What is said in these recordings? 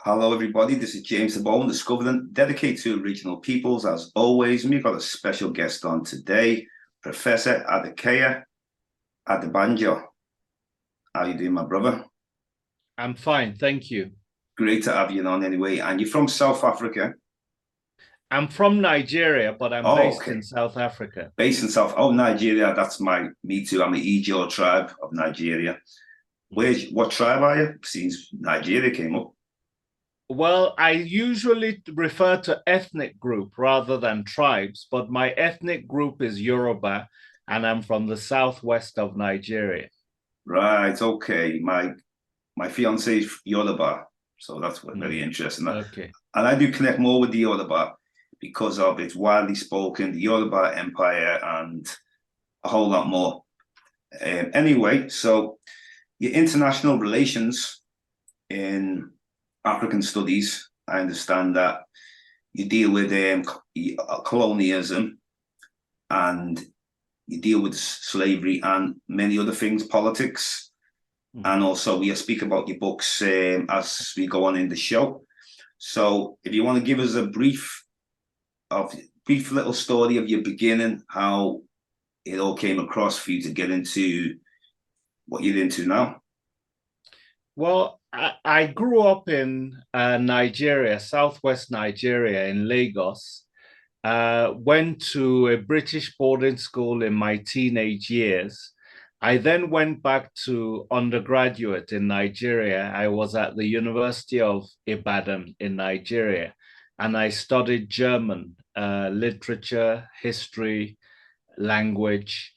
Hello, everybody. This is James Diboe, Discovering, dedicated to regional peoples, as always. And we've got a special guest on today, Professor Adakaya Adabaja. How are you doing, my brother? I'm fine, thank you. Great to have you on anyway. And you're from South Africa? I'm from Nigeria, but I'm Oh, based okay. in South Africa. Based in Nigeria. That's me too. I'm the Ijaw tribe of Nigeria. What tribe are you? Since Nigeria came up. Well, I usually refer to ethnic group rather than tribes, but my ethnic group is Yoruba, and I'm from the southwest of Nigeria. Right, okay. My fiance is Yoruba, so that's very Mm, interesting. okay. And I do connect more with the Yoruba because of its widely spoken, the Yoruba Empire, and a whole lot more. Anyway, so your international relations in African studies, I understand that you deal with colonialism and you deal with slavery and many other things, politics. And also, we speak about your books as we go on in the show. So, if you want to give us a brief little story of your beginning, how it all came across for you to get into what you're into now. Well, I grew up in Nigeria, southwest Nigeria, in Lagos. Went to a British boarding school in my teenage years. I then went back to undergraduate in Nigeria. I was at the University of Ibadan in Nigeria, and I studied German, literature, history, language.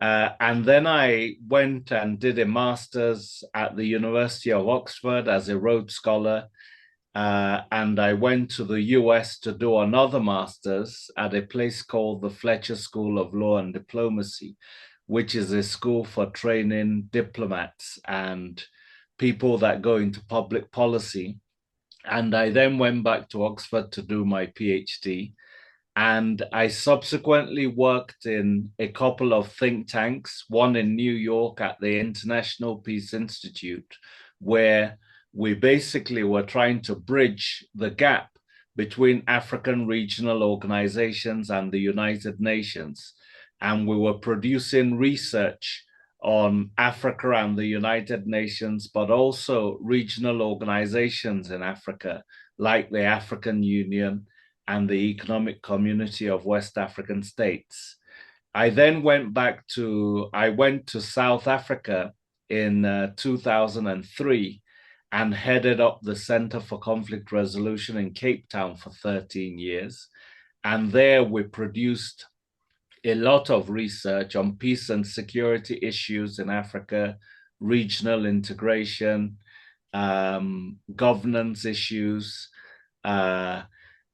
And then I went and did a master's at the University of Oxford as a Rhodes Scholar. And I went to the US to do another master's at a place called the Fletcher School of Law and Diplomacy, which is a school for training diplomats and people that go into public policy. And I then went back to Oxford to do my PhD. And I subsequently worked in a couple of think tanks, one in New York at the International Peace Institute, where we basically were trying to bridge the gap between African regional organizations and the United Nations. And we were producing research on Africa and the United Nations, but also regional organizations in Africa, like the African Union and the Economic Community of West African States. I then I went to South Africa in 2003 and headed up the Center for Conflict Resolution in Cape Town for 13 years. And there we produced a lot of research on peace and security issues in Africa, regional integration, governance issues,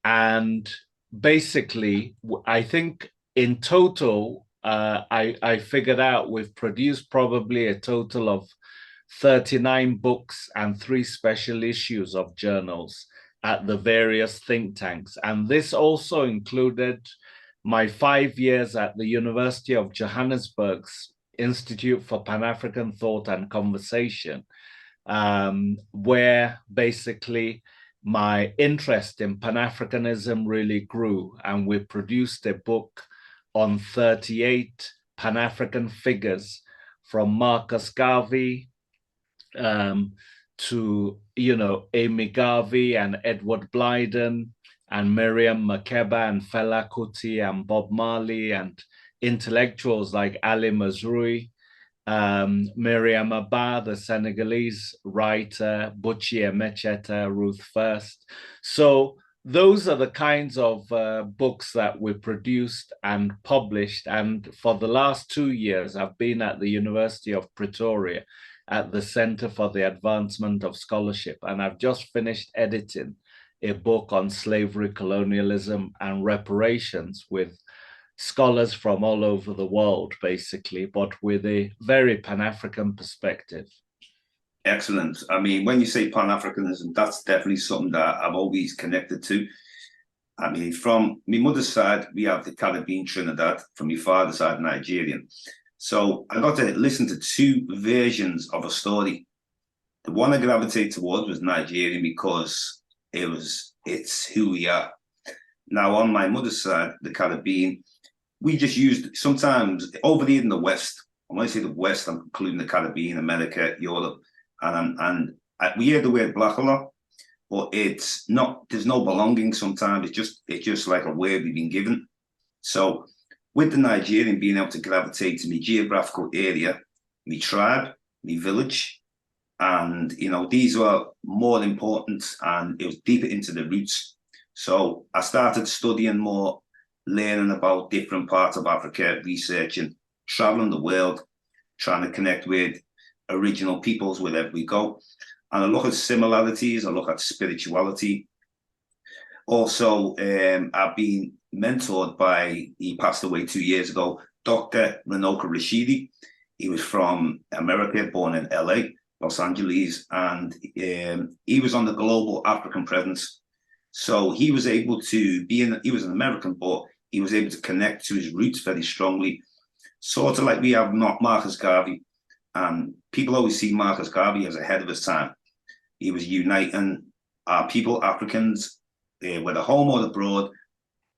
and basically, I think in total, I figured out we've produced probably a total of 39 books and 3 special issues of journals at the various think tanks. And this also included my 5 years at the University of Johannesburg's Institute for Pan-African Thought and Conversation, where basically my interest in Pan-Africanism really grew, and we produced a book on 38 Pan-African figures from Marcus Garvey to, Amy Garvey and Edward Blyden and Miriam Makeba and Fela Kuti and Bob Marley and intellectuals like Ali Mazrui, Miriam Abba, the Senegalese writer, Buchi Emecheta, Ruth First. So those are the kinds of books that we produced and published. And for the last 2 years, I've been at the University of Pretoria at the Center for the Advancement of Scholarship. And I've just finished editing a book on slavery, colonialism, and reparations with scholars from all over the world, basically, but with a very Pan-African perspective. Excellent. I mean, when you say Pan-Africanism, that's definitely something that I've always connected to. I mean, from my mother's side, we have the Caribbean Trinidad. From my father's side, Nigerian. So I got to listen to 2 versions of a story the one I gravitated towards was Nigerian because it's who we are. Now, on my mother's side, the Caribbean, we just used sometimes over there in the West. And when I say the West, I'm including the Caribbean, America, Europe, and we hear the word black a lot, but it's not. There's no belonging. Sometimes it's just like a word we've been given. So with the Nigerian being able to gravitate to my geographical area, my tribe, my village, and these were more important, and it was deeper into the roots. So I started studying more, learning about different parts of Africa, researching, traveling the world, trying to connect with original peoples wherever we go. And I look at similarities, I look at spirituality. Also, I've been mentored by, he passed away 2 years ago, Dr. Ranoka Rashidi. He was from America, born in LA, Los Angeles, and he was on the global African presence. So he was able to he was an American, but he was able to connect to his roots very strongly. Sort of like we have Marcus Garvey. People always see Marcus Garvey as ahead of his time. He was uniting our people, Africans, whether home or abroad,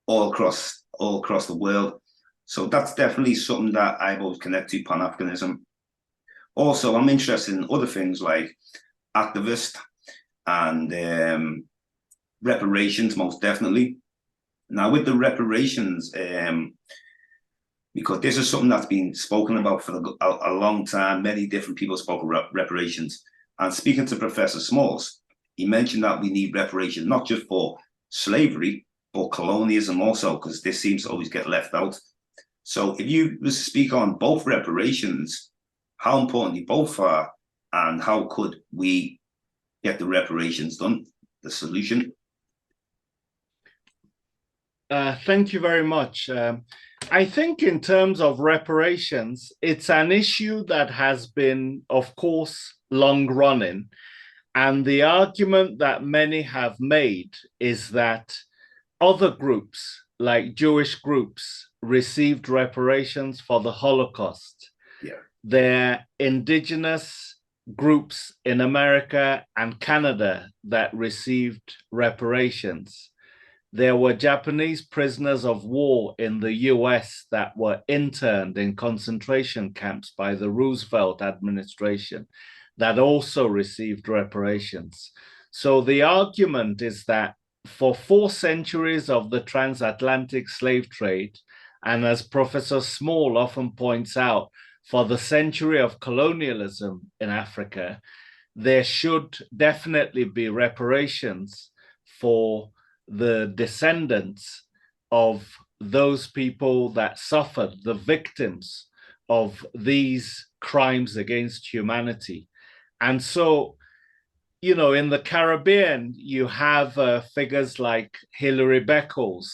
all across the world. So that's definitely something that I've always connected to, Pan-Africanism. Also, I'm interested in other things like activist and reparations, most definitely. Now, with the reparations, because this is something that's been spoken about for a long time, many different people spoke about reparations. And speaking to Professor Smalls, he mentioned that we need reparations, not just for slavery, but colonialism also, because this seems to always get left out. So if you was to speak on both reparations, how important they both are, and how could we get the reparations done, the solution? Thank you very much. I think in terms of reparations, it's an issue that has been, of course, long running. And the argument that many have made is that other groups, like Jewish groups, received reparations for the Holocaust. Yeah. They're indigenous groups in America and Canada that received reparations. There were Japanese prisoners of war in the US that were interned in concentration camps by the Roosevelt administration that also received reparations. So the argument is that for 4 centuries of the transatlantic slave trade, and as Professor Small often points out, for the century of colonialism in Africa, there should definitely be reparations for the descendants of those people that suffered, the victims of these crimes against humanity. And so, in the Caribbean, you have figures like Hilary Beckles,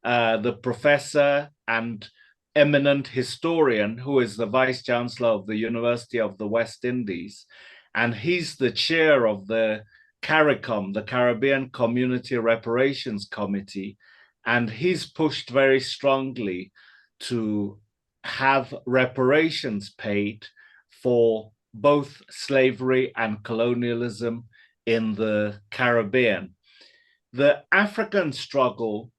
the professor and eminent historian who is the vice chancellor of the University of the West Indies. And he's the chair of the CARICOM, the Caribbean Community Reparations Committee, and he's pushed very strongly to have reparations paid for both slavery and colonialism in the Caribbean. The African struggle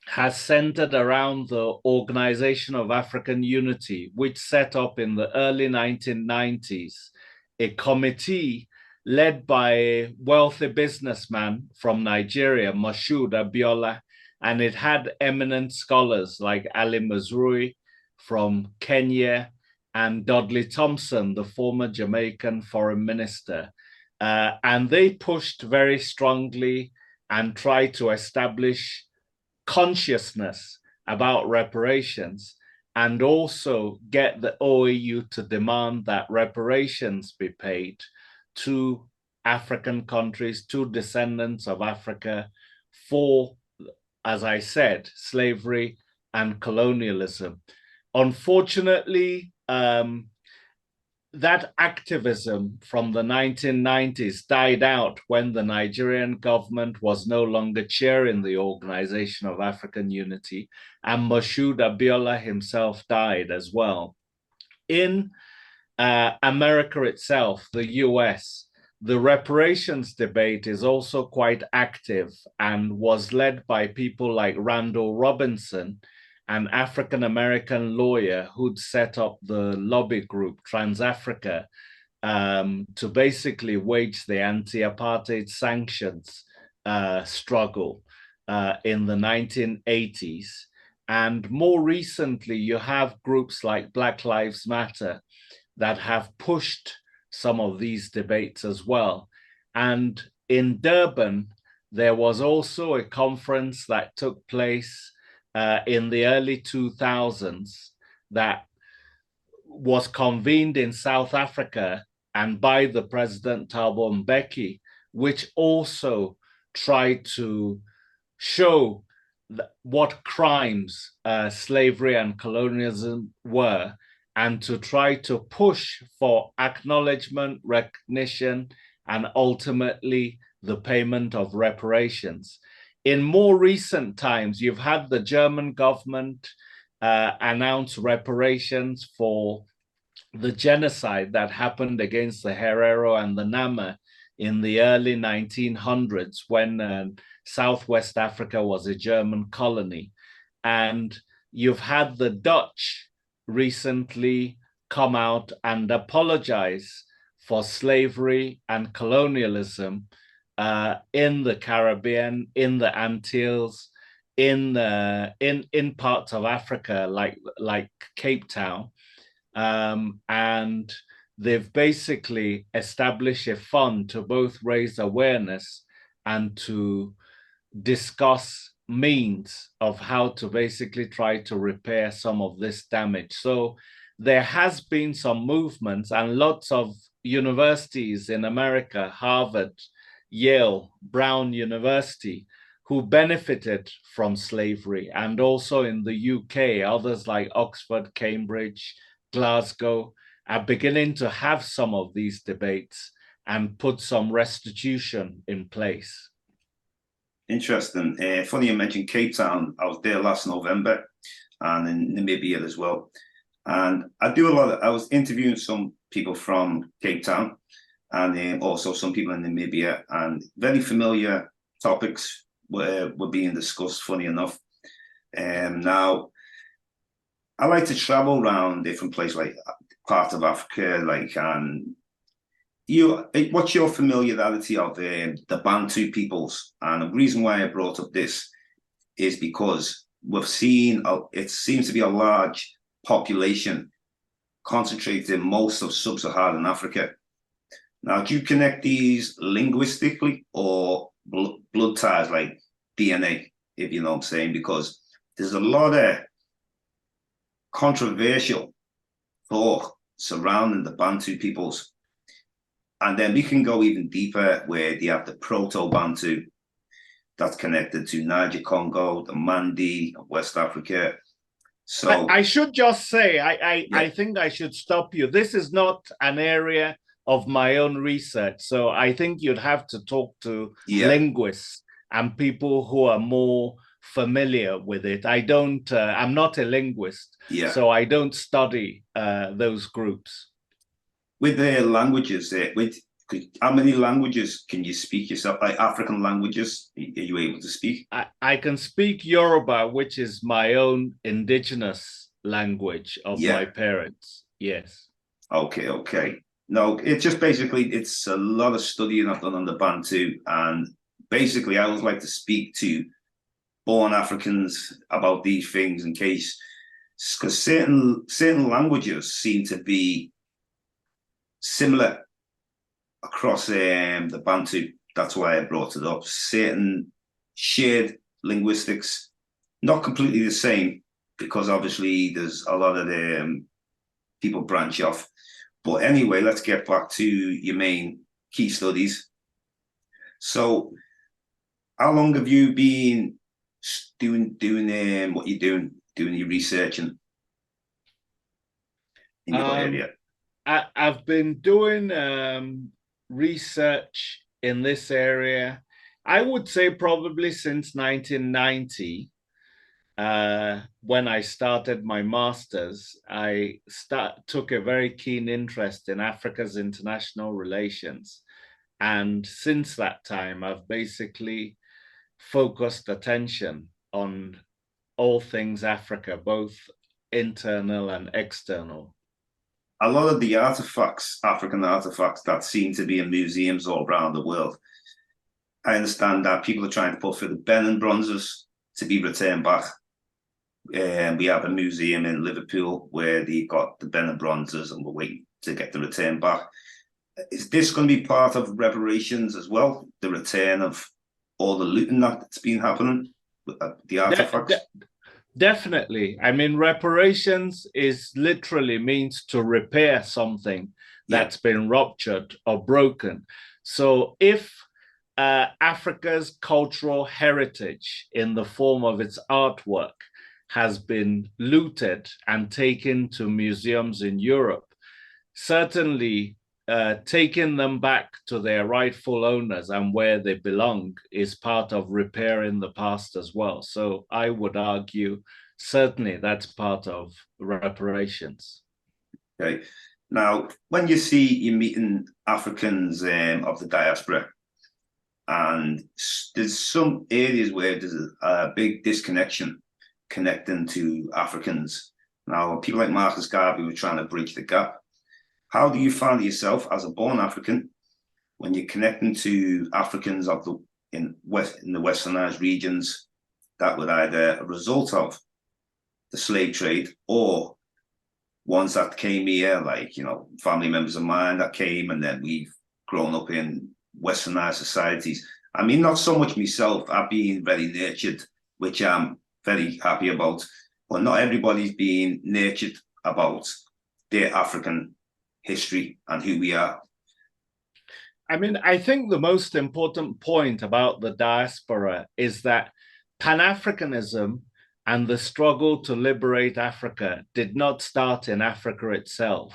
has centered around the Organization of African Unity, which set up in the early 1990s a committee led by a wealthy businessman from Nigeria, Moshood Abiola, and it had eminent scholars like Ali Mazrui from Kenya and Dudley Thompson, the former Jamaican foreign minister. And they pushed very strongly and tried to establish consciousness about reparations and also get the OAU to demand that reparations be paid to African countries, to descendants of Africa for, as I said, slavery and colonialism. Unfortunately, that activism from the 1990s died out when the Nigerian government was no longer chairing the Organization of African Unity, and Moshood Abiola himself died as well. In America itself, the US, the reparations debate is also quite active and was led by people like Randall Robinson, an African-American lawyer who'd set up the lobby group Trans-Africa to basically wage the anti-apartheid sanctions struggle in the 1980s. And more recently, you have groups like Black Lives Matter that have pushed some of these debates as well. And in Durban, there was also a conference that took place in the early 2000s that was convened in South Africa and by the President Thabo Mbeki, which also tried to show what crimes slavery and colonialism were, and to try to push for acknowledgement, recognition, and ultimately the payment of reparations. In more recent times, you've had the German government announce reparations for the genocide that happened against the Herero and the Nama in the early 1900s when Southwest Africa was a German colony. And you've had the Dutch recently come out and apologize for slavery and colonialism in the Caribbean, in the Antilles, in parts of Africa like Cape Town. And they've basically established a fund to both raise awareness and to discuss means of how to basically try to repair some of this damage. So there has been some movements, and lots of universities in America, Harvard, Yale, Brown University, who benefited from slavery, and also in the UK, others like Oxford, Cambridge, Glasgow, are beginning to have some of these debates and put some restitution in place. Interesting. Funny you mentioned Cape Town. I was there last November, and in Namibia as well. And I was interviewing some people from Cape Town, and also some people in Namibia, and very familiar topics were being discussed, funny enough. Now, I like to travel around different places, like parts of Africa, what's your familiarity of the Bantu peoples? And the reason why I brought up this is because we've seen it seems to be a large population concentrated in most of sub-Saharan Africa. Now, do you connect these linguistically or blood ties like DNA, if you know what I'm saying? Because there's a lot of controversial thought surrounding the Bantu peoples. And then we can go even deeper where they have the Proto-Bantu that's connected to Niger Congo, the Mandi of West Africa. So I should just say, I think I should stop you. This is not an area of my own research. So I think you'd have to talk to linguists and people who are more familiar with it. I'm not a linguist, so I don't study those groups. With the languages, how many languages can you speak yourself? Like African languages, are you able to speak? I can speak Yoruba, which is my own indigenous language of my parents. Yes. Okay. No, it's just basically, it's a lot of studying I've done on the Bantu. And basically, I always like to speak to born Africans about these things in case, because certain languages seem to be similar across the Bantu. That's why I brought it up. Certain shared linguistics, not completely the same, because obviously there's a lot of the people branch off. But anyway, let's get back to your main key studies. So, how long have you been doing what you're doing your research in your area? I've been doing research in this area, I would say probably since 1990. When I started my master's, took a very keen interest in Africa's international relations. And since that time, I've basically focused attention on all things Africa, both internal and external. A lot of the artifacts, African artifacts that seem to be in museums all around the world, I understand that people are trying to put for the Benin bronzes to be returned back. And we have a museum in Liverpool where they got the Benin bronzes and we're waiting to get the return back. Is this going to be part of reparations as well? The return of all the looting that's been happening with the artifacts? Definitely. I mean, reparations is literally means to repair something that's been ruptured or broken. So if Africa's cultural heritage in the form of its artwork has been looted and taken to museums in Europe, certainly taking them back to their rightful owners and where they belong is part of repairing the past as well. So I would argue certainly that's part of reparations. Okay. Now, when you're meeting Africans of the diaspora, and there's some areas where there's a big disconnection connecting to Africans. Now, people like Marcus Garvey were trying to bridge the gap. How do you find yourself as a born African when you're connecting to Africans in the westernized regions that were either a result of the slave trade or ones that came here, like, family members of mine that came, and then we've grown up in westernized societies. I mean, not so much myself. I've been very nurtured, which I'm very happy about, but not everybody's being nurtured about their African history and who we are. I mean, I think the most important point about the diaspora is that Pan-Africanism and the struggle to liberate Africa did not start in Africa itself.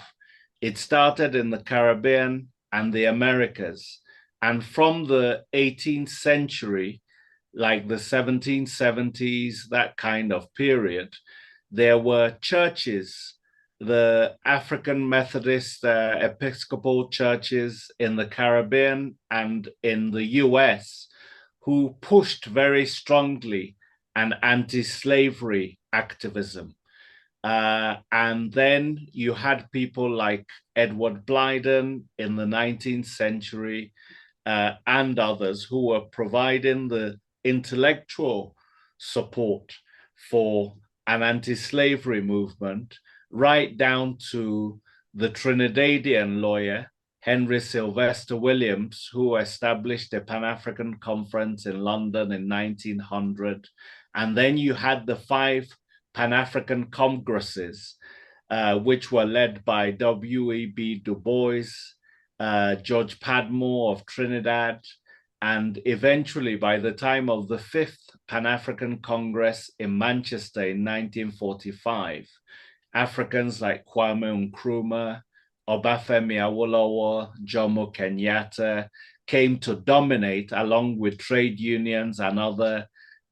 It started in the Caribbean and the Americas. And from the 18th century, like the 1770s, that kind of period, there were churches, the African Methodist Episcopal churches in the Caribbean and in the US, who pushed very strongly an anti-slavery activism. And then you had people like Edward Blyden in the 19th century and others who were providing the intellectual support for an anti-slavery movement, right down to the Trinidadian lawyer, Henry Sylvester Williams, who established a Pan-African conference in London in 1900. And then you had the 5 Pan-African Congresses, which were led by W.E.B. Du Bois, George Padmore of Trinidad, and eventually, by the time of the 5th Pan-African Congress in Manchester in 1945, Africans like Kwame Nkrumah, Obafemi Awolowo, Jomo Kenyatta came to dominate along with trade unions and other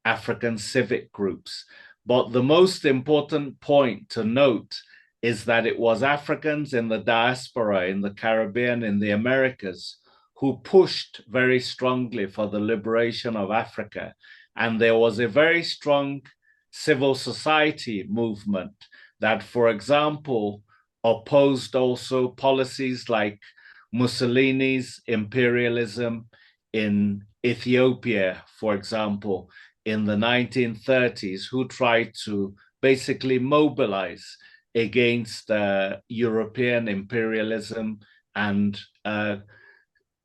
African civic groups. But the most important point to note is that it was Africans in the diaspora, in the Caribbean, in the Americas, who pushed very strongly for the liberation of Africa. And there was a very strong civil society movement that, for example, opposed also policies like Mussolini's imperialism in Ethiopia, for example, in the 1930s, who tried to basically mobilize against European imperialism and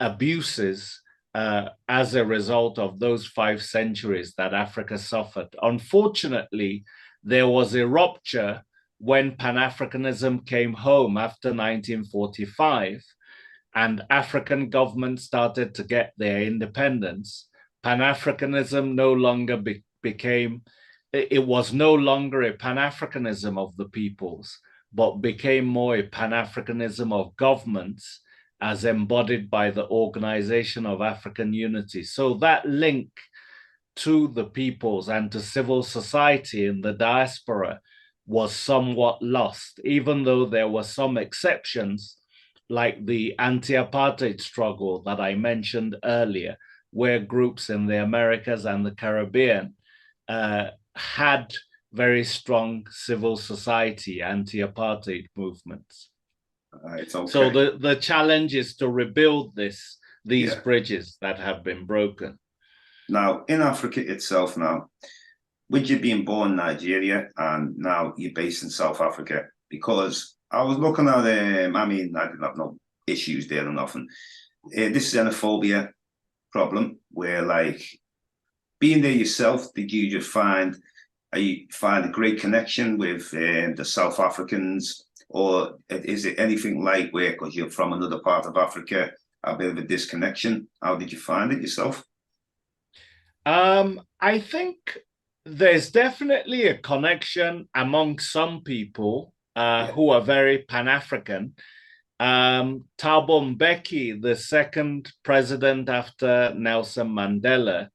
abuses as a result of those 5 centuries that Africa suffered. Unfortunately, there was a rupture when Pan-Africanism came home after 1945 and African governments started to get their independence. Pan-Africanism no longer became, it was no longer a Pan-Africanism of the peoples, but became more a Pan-Africanism of governments as embodied by the Organization of African Unity. So that link to the peoples and to civil society in the diaspora was somewhat lost, even though there were some exceptions like the anti-apartheid struggle that I mentioned earlier, where groups in the Americas and the Caribbean had very strong civil society anti-apartheid movements. It's okay. So the challenge is to rebuild these Yeah. bridges that have been broken. Now, in Africa itself now, with you being born in Nigeria and now you're based in South Africa, because I was looking at, I mean, I didn't have no issues there or nothing. This xenophobia problem where, like, being there yourself, did you just find you find a great connection with the South Africans, or is it anything like where, because you're from another part of Africa, a bit of a disconnection? How did you find it yourself? I think there's definitely a connection among some people Yeah, who are very Pan-African. Thabo Mbeki, the second president after Nelson Mandela,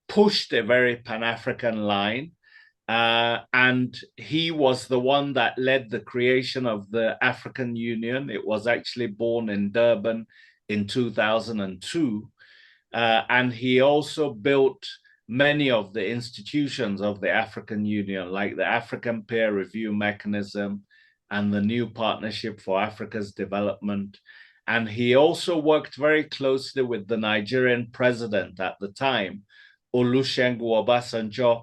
pushed a very Pan-African line. And he was the one that led the creation of the African Union. It was actually born in Durban in 2002. And he also built many of the institutions of the African Union, like the African Peer Review Mechanism and the New Partnership for Africa's Development. And he also worked very closely with the Nigerian president at the time, Olusegun Obasanjo,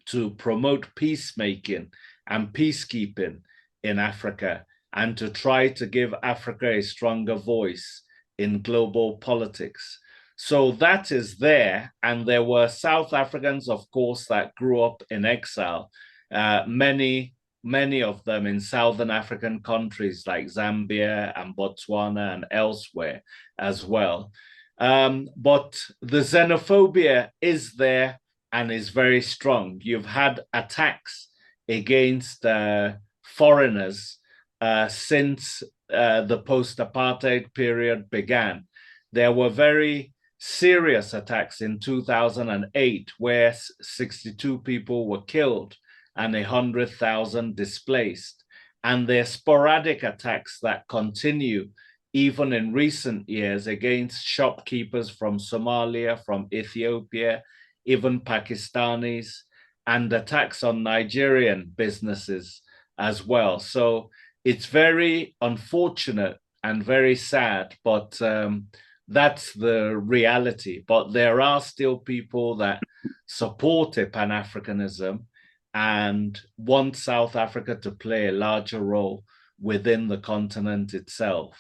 to promote peacemaking and peacekeeping in Africa and to try to give Africa a stronger voice in global politics. So that is there. And there were South Africans, of course, that grew up in exile. Many of them in Southern African countries like Zambia and Botswana and elsewhere as well. But the xenophobia is there and is very strong. You've had attacks against foreigners since the post-apartheid period began. There were very serious attacks in 2008 where 62 people were killed and 100,000 displaced. And there are sporadic attacks that continue even in recent years against shopkeepers from Somalia, from Ethiopia, even Pakistanis, and attacks on Nigerian businesses as well. So it's very unfortunate and very sad, but that's the reality. But there are still people that support a Pan-Africanism and want South Africa to play a larger role within the continent itself.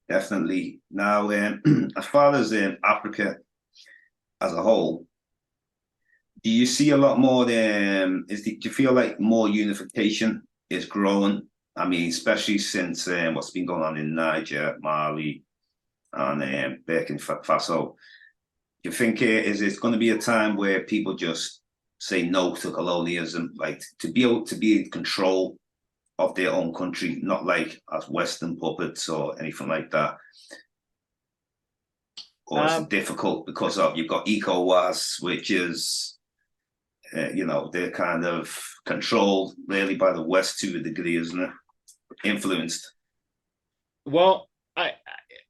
definitely. Now, as far as Africa as a whole, do you see a lot more? Do you feel like more unification is growing? I mean, especially since what's been going on in Niger, Mali, and Burkina Faso. Do you think is it going to be a time where people just say no to colonialism, like to be able to be in control of their own country, not like as Western puppets or anything like that? Or is it difficult because of you've got ECOWAS, which is they're kind of controlled really by the West to a degree, isn't it? Influenced. Well,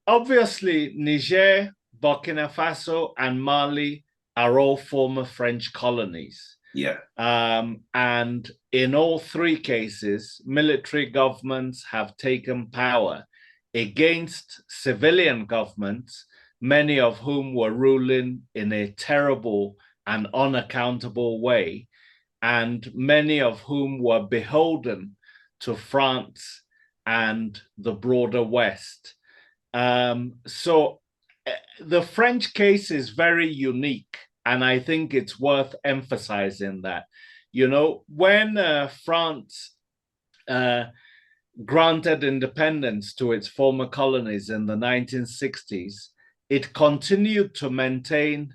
obviously Niger, Burkina Faso, and Mali are all former French colonies. Yeah. And in all three cases, military governments have taken power against civilian governments, many of whom were ruling in a terrible and unaccountable way, and many of whom were beholden to France and the broader West. So the French case is very unique, and I think it's worth emphasizing that. You know, when France granted independence to its former colonies in the 1960s, it continued to maintain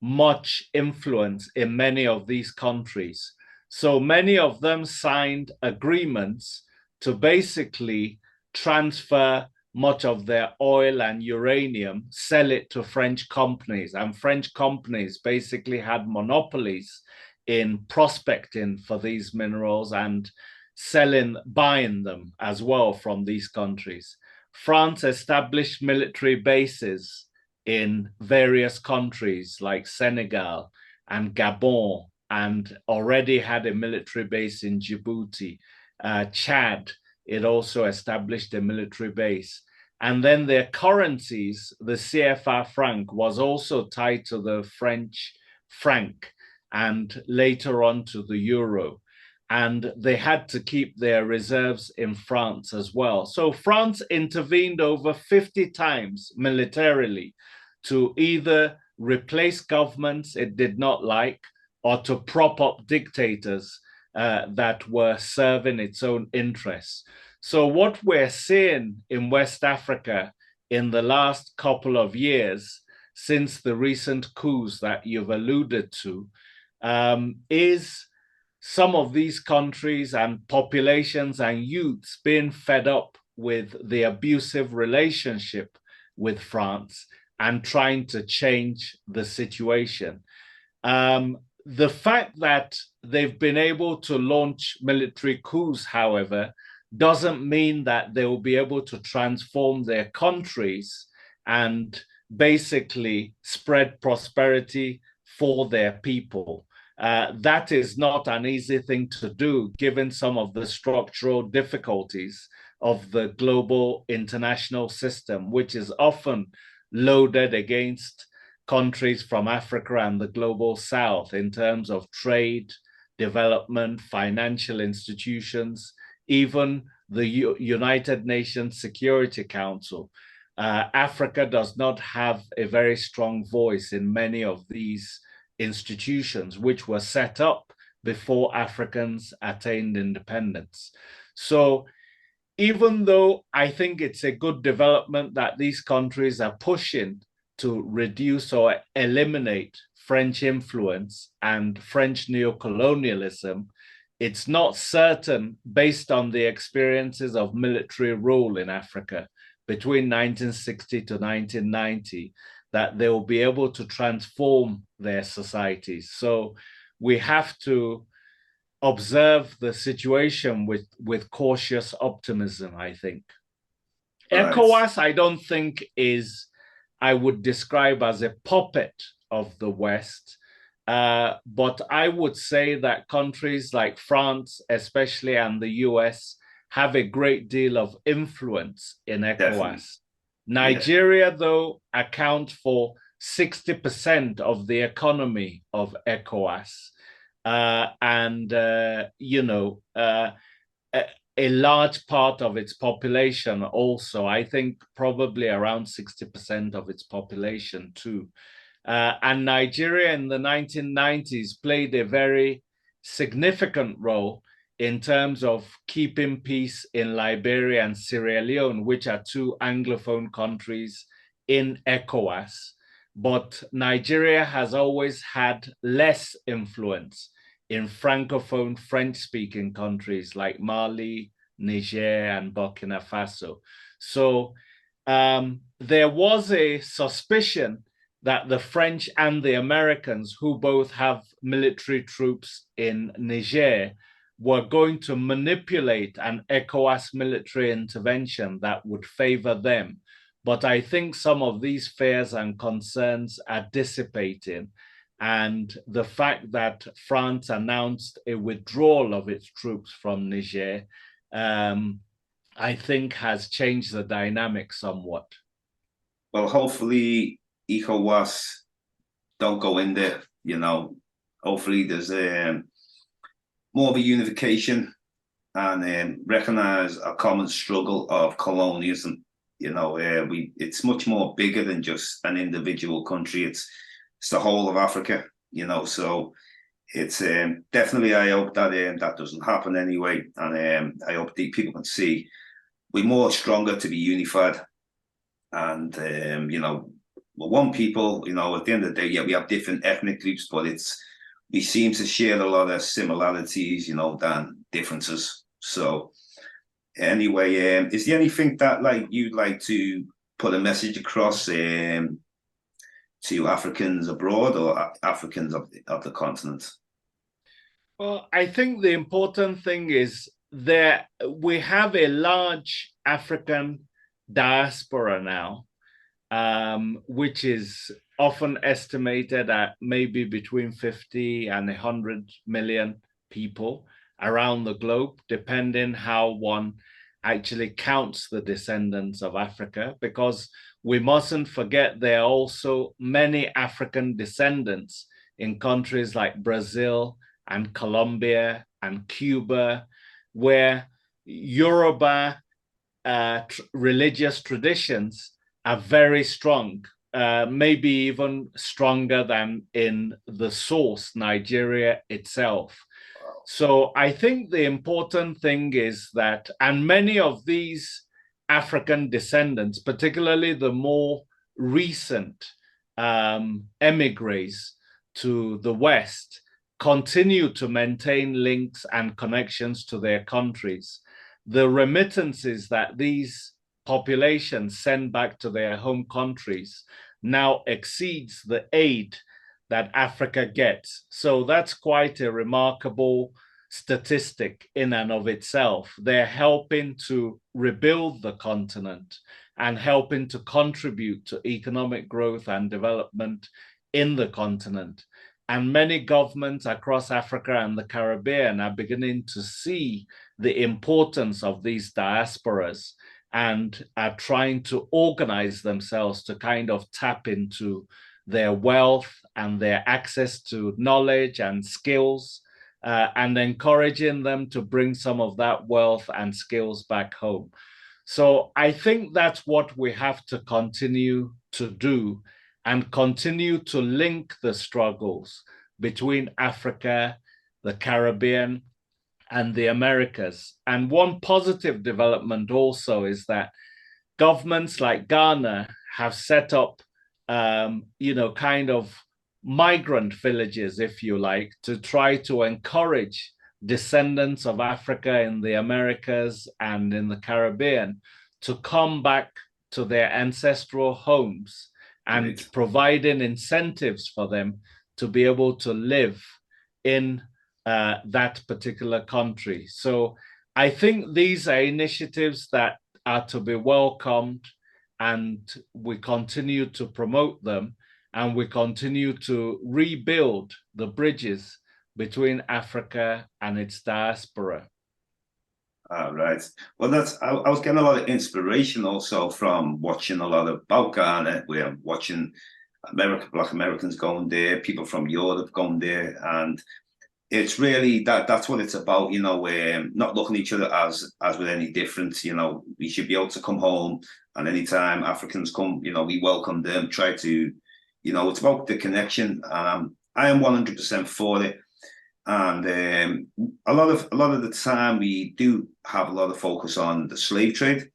much influence in many of these countries. So many of them signed agreements to basically transfer much of their oil and uranium, sell it to French companies. And French companies basically had monopolies in prospecting for these minerals and buying them as well from these countries. France established military bases in various countries like Senegal and Gabon, and already had a military base in Djibouti. Chad, it also established a military base. And then their currencies, the CFA franc, was also tied to the French franc and later on to the euro. And they had to keep their reserves in France as well. So France intervened over 50 times militarily to either replace governments it did not like or to prop up dictators that were serving its own interests. So what we're seeing in West Africa in the last couple of years, since the recent coups that you've alluded to, is some of these countries and populations and youths being fed up with the abusive relationship with France and trying to change the situation. The fact that they've been able to launch military coups, however, doesn't mean that they will be able to transform their countries and basically spread prosperity for their people. That is not an easy thing to do, given some of the structural difficulties of the global international system, which is often loaded against countries from Africa and the global south in terms of trade, development, financial institutions, even the United Nations Security Council. Africa does not have a very strong voice in many of these institutions, which were set up before Africans attained independence. So even though I think it's a good development that these countries are pushing to reduce or eliminate French influence and French neocolonialism, it's not certain, based on the experiences of military rule in Africa between 1960 to 1990, that they will be able to transform their societies. So we have to observe the situation with cautious optimism, I think. Right. ECOWAS, I don't think I would describe as a puppet of the West. But I would say that countries like France, especially, and the US have a great deal of influence in ECOWAS. Definitely. Nigeria, though, accounts for 60% of the economy of ECOWAS. A large part of its population also, I think probably around 60% of its population too. And Nigeria in the 1990s played a very significant role in terms of keeping peace in Liberia and Sierra Leone, which are two Anglophone countries in ECOWAS. But Nigeria has always had less influence in Francophone French-speaking countries like Mali, Niger, and Burkina Faso. So there was a suspicion that the French and the Americans, who both have military troops in Niger, were going to manipulate an ECOWAS military intervention that would favor them. But I think some of these fears and concerns are dissipating. And the fact that France announced a withdrawal of its troops from Niger, I think has changed the dynamic somewhat. Well, hopefully ECOWAS don't go in there, hopefully there's more of a unification and recognize a common struggle of colonialism. It's much more bigger than just an individual country. It's the whole of Africa, so it's definitely, I hope that that doesn't happen anyway. And I hope people can see we're more stronger to be unified. And, we're one people, at the end of the day, yeah, we have different ethnic groups, but we seem to share a lot of similarities, than differences. So anyway, is there anything that you'd like to put a message across to Africans abroad or Africans of the continent? Well, I think the important thing is that we have a large African diaspora now, which is often estimated at maybe between 50 and 100 million people around the globe, depending how one actually counts the descendants of Africa, because we mustn't forget there are also many African descendants in countries like Brazil and Colombia and Cuba, where Yoruba religious traditions are very strong, maybe even stronger than in the source, Nigeria itself. So I think the important thing is that, and many of these African descendants, particularly the more recent emigres to the West, continue to maintain links and connections to their countries. The remittances that these populations send back to their home countries now exceeds the aid that Africa gets. So that's quite a remarkable statistic in and of itself. They're helping to rebuild the continent and helping to contribute to economic growth and development in the continent. And many governments across Africa and the Caribbean are beginning to see the importance of these diasporas and are trying to organize themselves to kind of tap into their wealth and their access to knowledge and skills, and encouraging them to bring some of that wealth and skills back home. So I think that's what we have to continue to do, and continue to link the struggles between Africa, the Caribbean, and the Americas. And one positive development also is that governments like Ghana have set up, kind of migrant villages, if you like, to try to encourage descendants of Africa in the Americas and in the Caribbean to come back to their ancestral homes, and providing incentives for them to be able to live in that particular country. So I think these are initiatives that are to be welcomed, and we continue to promote them, and we continue to rebuild the bridges between Africa and its diaspora. All right. Well, I was getting a lot of inspiration also from watching a lot about Ghana. We're watching Black Americans going there, people from Europe going there, and it's really that's what it's about, not looking at each other as with any difference. We should be able to come home, and anytime Africans come, we welcome them, try to, it's about the connection. I am 100% for it. And a lot of the time we do have a lot of focus on the slave trade,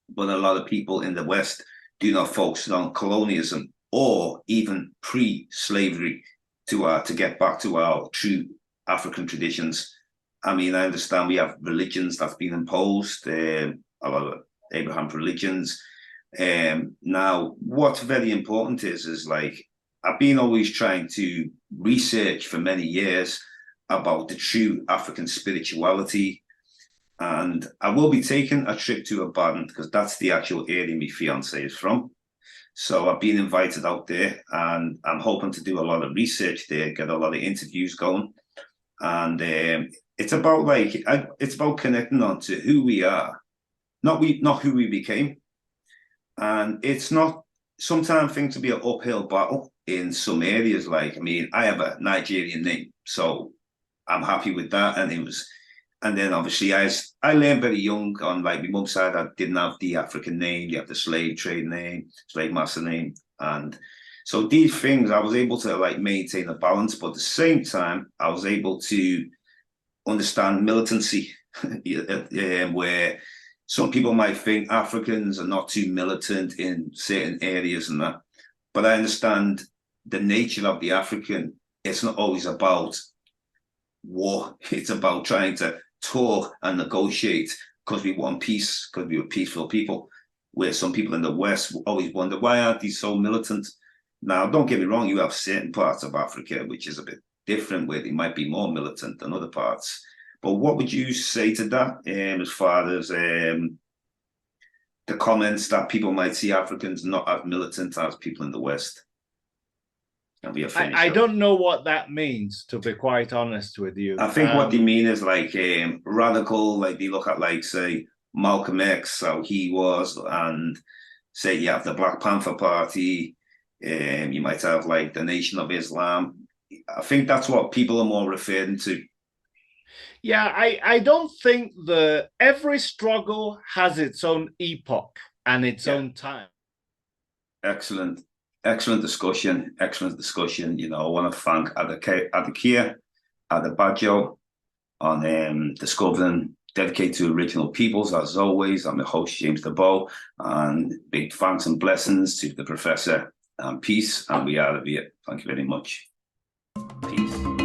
but a lot of people in the West do not focus on colonialism or even pre-slavery to get back to our true African traditions. I mean, I understand we have religions that's been imposed, a lot of Abraham religions. Now, what's very important is like, I've been always trying to research for many years about the true African spirituality. And I will be taking a trip to Ibadan, because that's the actual area my fiance is from. So I've been invited out there, and I'm hoping to do a lot of research there, get a lot of interviews going. And it's about connecting on to who we are, not who we became. And it's not, sometimes things will be an uphill battle in some areas. Like, I mean, I have a Nigerian name, so I'm happy with that. And then obviously I learned very young on, like, my mum's side, I didn't have the African name, you have the slave trade name, slave master name. And so these things, I was able to like maintain a balance, but at the same time, I was able to understand militancy, where some people might think Africans are not too militant in certain areas and that. But I understand the nature of the African. It's not always about war. It's about trying to talk and negotiate, because we want peace, because we were peaceful people. Where some people in the West always wonder, why aren't they so militant? Now, don't get me wrong, you have certain parts of Africa which is a bit different, where they might be more militant than other parts. But what would you say to that, as far as the comments that people might see Africans not as militant as people in the West. And we are finished. I don't know what that means, to be quite honest with you. I think what they mean is like radical, like they look at like, say, Malcolm X, how he was, and say you have the Black Panther Party, you might have like the Nation of Islam. I think that's what people are more referring to. Yeah, I don't think every struggle has its own epoch and its own time. Excellent. Excellent discussion. Excellent discussion. You know, I want to thank Adakaya Adabaja on discovering dedicated to original peoples. As always, I'm the host, James Diboe, and big thanks and blessings to the professor, and peace. And we are out of here. Thank you very much. Peace.